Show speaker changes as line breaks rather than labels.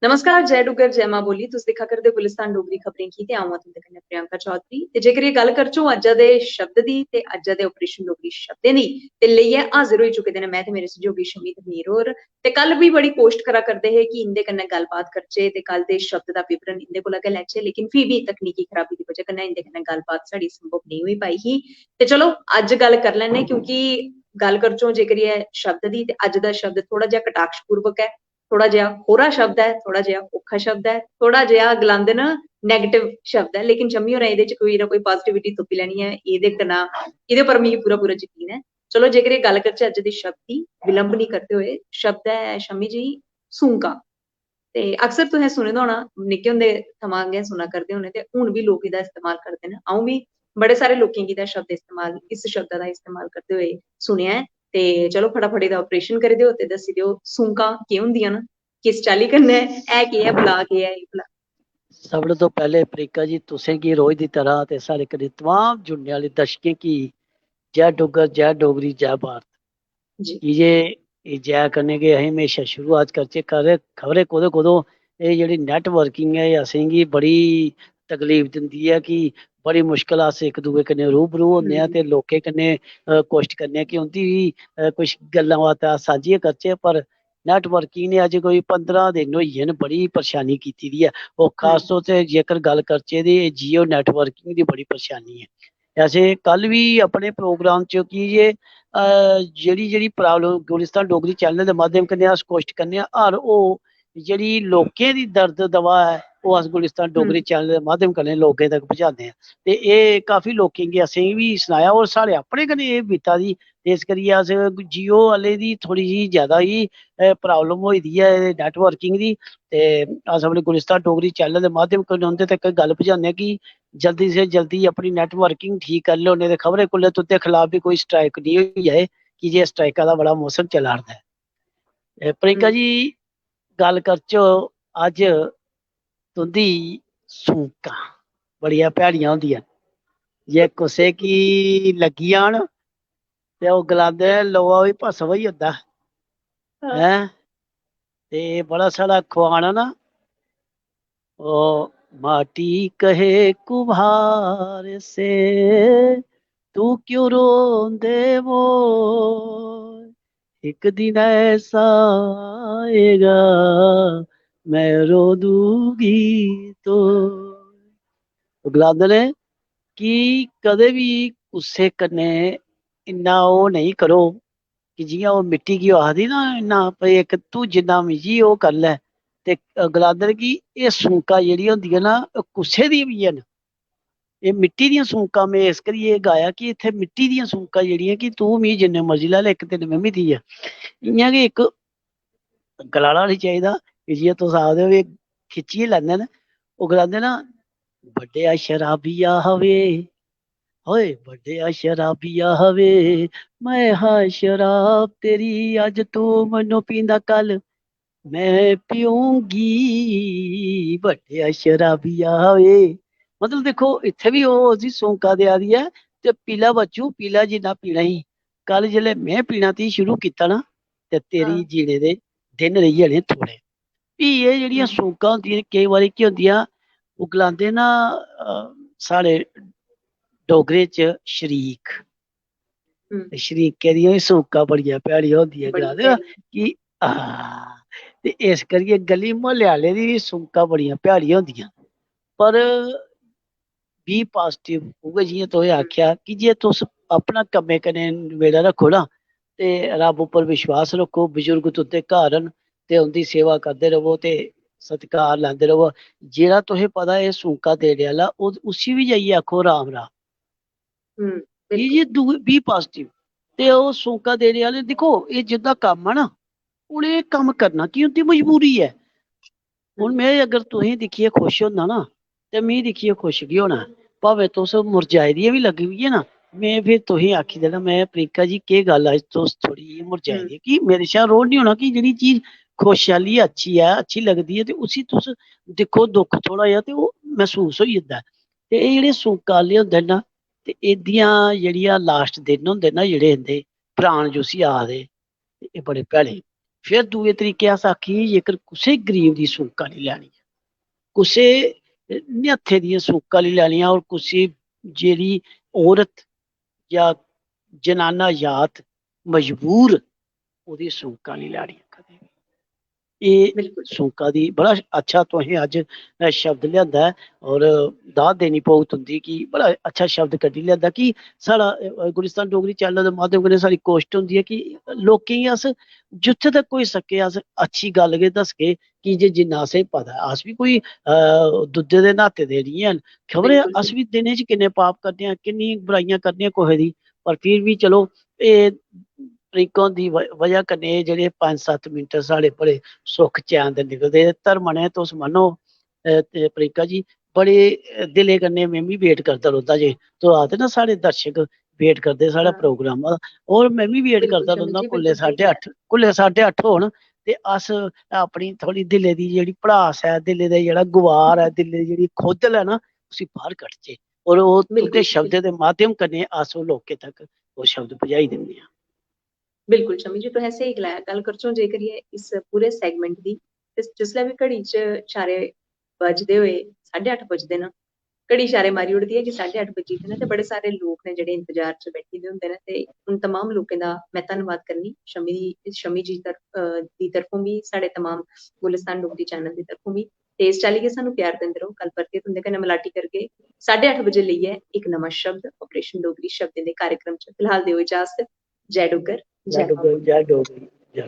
नमस्कार, जय डुग्गर जय मां बोली। तुस दिक्खा करदे गुलिस्तान डोगरी खबरें की ते आऊं आं तुंदे कन्नै प्रियंका चौधरी। ते जेकर ये गल करचो अज्जा दे शब्द दी ते अज्जा दे ऑपरेशन डोगरी शब्दें दी ते लेइयै हाजिर होई चुके दे ने मैं ते मेरे सहयोगी शमीत मीर होर। ते कल भी बड़ी कोश्ट करा करदे हे कि इंदे कन्नै गल्लबात करचै ते कल दे शब्द दा विवरण इंदे कोला गै लैचै, लेकिन फ्ही भी तकनीकी खराबी दी वजह कन्नै इंदे कन्नै गल्लबात साढ़ी संभव नेईं होई पाई ही। ते चलो अज्ज गल्ल कर लैन्ने, क्योंकि गल्ल करचो जेकर ये शब्द दी ते अज्ज दा शब्द थोड़ा जिहा कटाक्षपूर्वक है, थोड़ा जिहा होरा शब्द है, थोड़ा जिहा औखा शब्द है, थोड़ा जिहा गलांदे न नैगेटिव शब्द है, लेकिन शम्मी होरें एह्दे च कोई ना कोई पॉजिटिविटी तुप्पी लैनी है। एह्दे पर मिगी पूरा पूरा यकीन है। चलो जेकर ये गल्ल करचै अज्ज दे शब्द दी, विलंब नहीं करते हुए, शब्द है शम्मी जी सूंका। ते अक्सर तुसें सुने दा होना, निक्के होंदे थमां गै सुना करदे होने ते हुन भी लोक एह्दा इस्तेमाल करदे न। अ'ऊं भी बड़े सारे लोकें गी एह्दा शब्द इस्तेमाल इस शब्दा दा इस्तेमाल करदे होए सुनेआ ऐ। ते चलो फटाफट एह्दा ऑपरेशन करी देओ ते दस्सी देओ सूंकां केह् होंदियां न, किस चाल्ली कन्नै है केह् ऐ, भला केह् ऐ एह् भला।
सब तो पहले प्रियंका जी तुसें गी रोज की तरह ते साढ़े कन्नै तमाम जुड़ने वाले दर्शकें की जय डुग्गर जय डोगरी जय भारत
जी
की जे जय करने के असें हमेशा शुरुआत करचे कर खबरें कोदो कोदो ये जेह्ड़ी नेटवर्किंग है असेंगी बड़ी तकलीफ दिंदी है कि बड़ी मुश्किल अस इक दूए कन्नै रूबरू होन्ने आं ते लोकें कन्नै कोशिश करने आं कि उं'दी कुछ गल्लां बातां सांझियां करचै, पर नेटवर्किंग ने अज्ज कोई 15 दिन होई गे न बड़ी परेशानी कीती दी है। और खास तौर ते जेकर गल करचै ते जियो नेटवर्किंग दी बड़ी परेशानी है। ऐसे कल भी अपने प्रोग्राम च कि जे जेह्ड़ी जेह्ड़ी प्रॉब्लम गुलिस्तान डोगरी चैनल दे माध्यम कन्नै अस कोशिश करने आं हर ओह् जेह्ड़ी लोकें दी दर्द दवा है ओह् अस गुलिस्तान डोगरी चैनल दे माध्यम कन्नै लोकें तक पजाने आं। ते एह् काफी लोकें गी असेंगी बी सनाया और साढ़े अपने कन्नै एह् बीता दी, इस करियै अस जियो आह्ले दी थोड़ी जी ज्यादा ही प्रॉब्लम होई दी है नेटवर्किंग दी। ते अस अपने गुलिस्तान डोगरी चैनल दे माध्यम कन्नै उं'दे तक गल्ल पजाने कि जल्दी से जल्दी अपनी नेटवर्किंग ठीक करी लो, नेईं ते खबरै कुल्लै तुं'दे खिलाफ भी कोई स्ट्राइक नहीं होई जाए कि जे स्ट्राइका दा बड़ा मौसम चला दा है। प्रियंका जी गल करचो अज्ज तुं'दी सूंकां बड़ियां भैड़ियां होंदियां, जे कुसै गी लग्गी जान ते ओह् गलांदे लोहा बी भस्म होई जंदा है। ते बड़ा साढ़ा खोआन है ना, ओ माटी कहे कुम्हार से तू क्यों रोंदे वो, एक दिन ऐसा आएगा मैं रो दूंगी तो। गलांदे ने कि कदें भी कुसै कन्नै इन्ना ओह् नहीं करो कि जियां ओह् मिट्टी गी आखदी ना इन्ना भाई इक तू जिन्ना मिगी ओह् कर लै। ते गलांदे कि एह् सूंकां जेह्ड़ियां होंदियां ना कुसै दी बी हैन, एह् मिट्टी दियां सूंकां। में इस करियै गाया कि इत्थै मिट्टी दियां सूंकां जेह्ड़ियां कि तू मिगी जिन्ने मर्जी लै इक दिन में बी दी ऐ। इ'यां गै इक गलाना नहीं चाहिदा कि जियां तुस आखदे हो खिच्चियै लैंदे न। ओह् गलांदे ना बड्डेआ शराबिया हवे होए बड्डेआ शराबिया हवे मैं हाय शराब तेरी अज तू मनो पींदा कल मैं पीऊंगी बड्डेआ शराबिया हवे। मतलब देखो इत्थे भी ओह् उसी सौंका देआ दी ऐ ते पीला बच्चू पीला जिन्ना पीना ही, कल जेल्लै में पीना ती शुरू कीता ना ते तेरी जीने दे दिन रेही जाने थोड़े। फ्ही एह् जेह्ड़ियां सूंकां होंदियां केईं बारी केह् होंदियां ओह् गलांदे ना साढ़े डोगरे च शरीक, शरीकें दियां बी सूंकां बड़ियां भैड़ियां होंदियां गलांदे ना कि ते इस करियै गली म्हल्ले आह्ले दी बी सूंकां बड़ियां भैड़ियां होंदियां। पर बी पॉजिटिव उ'ऐ जियां तुसें आखेआ कि जे तुस अपना कम्मै कन्नै नबेड़ा रक्खो ना ते रब उप्पर विश्वास रक्खो, बजुर्ग तुं'दे घर न ते उं'दी सेवा करदे रवो ते सत्कार लैंदे रवो। जेह्ड़ा तुसें पता एह् सूंका देने आह्ला उसी बी जाइयै आखो राम राम। की जे दूए बी पॉजिटिव ते ओह् सूंका देने आह्ले दिक्खो एह् जिंदा कम्म है ना उ'नें एह् कम्म करना कि उं'दी मजबूरी ऐ। हून में अगर तुसेंगी दिक्खियै खुश होना ना ते मिगी दिक्खियै खुश गै होना, भावें तुस मुरझाई दियां बी लग्गी दियां ना में फिर तुसेंगी आखी देना मैं प्रियंका जी केह् गल्ल अज्ज तुस थोड़ी मुरझाई दी कि मेरे शा रोह् नहीं होना कि जेह्ड़ी चीज खुश आह्ली अच्छी ऐ अच्छी लगदी ऐ ते उसी तुस दिक्खो दुख थोड़ा जेहा ते ओह् महसूस होई जंदा ऐ। ते एह् जेह्ड़े सूंका आह्ले होंदे ना ते एह्दियां जेह्ड़ियां लास्ट दिन होंदे ना जेह्ड़े इंदे प्राण जुसी आखदे एह् बड़े भैड़े। फिर दूए तरीके अस आखिए जेकर कुसै गरीब दी सूका नहीं लैनी, कुसै निहत्थे दियां सूका नहीं लैनियां, और कुसै जेह्ड़ी औरत या जनाना जात मजबूर ओह्दी सूका नहीं लैनियां कदें। एह्
बिल्कुल
सूका दी बड़ा अच्छा तुसें अज्ज शब्द लिआंदा है, और दाद देनी पौग तुंदी कि बड़ा अच्छा शब्द कड्ढी लिआंदा कि साढ़ा गुलिस्तान डोगरी चैनल दे माध्यम कन्नै साढ़ी कोशट होंदी है कि लोकें गी अस जित्थे तक होई सके अस अच्छी गल्ल गै दसगे, कि जे जिन्ना असें पता है। अस बी कोई दुद्धे दे न्हाते दे नहीं हैन, खबरै
बिल्कुल
अस बी दिनें च किन्ने पाप करदे आं, किन्नी बुराइयां करदे आं कुसै दी, पर फिर भी चलो एह् तरीकों दी वजह कन्नै जेह्ड़े 5-7 मिंट साढ़े बड़े सुख चैन दे निकलदे। धर्म ने तुस मन्नो ते प्रियंका जी बड़े दिले कन्नै में बी वेट करदा रौंह्दा जे, तो आखदे ना साढ़े दर्शक वेट करदे साढ़ा
हाँ
प्रोग्राम दा, और मैं बी वेट
बिल्कुल
करदा
शमी
रौंह्दा
जी,
कुल्ले
बिल्कुल सही गल्ल
8:30 कुल्ले 8:30 होन ते अस अपनी थोड़ी दिले दी जेह्ड़ी भड़ास है, दिले दा जेह्ड़ा गुवार है, दिले दी जेह्ड़ी खुदल है ना, उसी बाहर कड्ढचै, और ओह् तुंदे
बिल्कुल जी
शब्दें
बिल्कुल।
दे माध्यम कन्नै अस ओह् लोकें तक ओह् शब्द पजाई दिन्ने आं।
बिल्कुल शमी जी, तुसें स्हेई गलाया। गल्ल करचै जे करिए इस पूरे सैगमेंट दी, ते जिसलै बी घड़ी च इशारे बजदे होए 8:30 बजदे न, घड़ी इशारे मारी ओड़दी है कि 8:30 बजी दे न, ते बड़े सारे लोक ने जेह्ड़े इंतजार च बैठे दे होंदे न, ते उन तमाम लोकें दा मैं धन्नवाद करनी शमी जी दी तरफों बी, साढ़े तमाम गुलिस्तान डोगरी चैनल दी तरफों बी। ते इस चाल्ली गै सानू प्यार दिंदे रहो। कल परतियै तुंदे कन्नै मलाटी करगे 8:30 बजे लेइयै इक नमां शब्द ऑपरेशन डोगरी शब्दें दे कार्यक्रम च। फिलहाल देओ इजाजत। जय डुग्गर,
जय
जय मां
डुग्गर,
बोली।
जय डोगरी, जय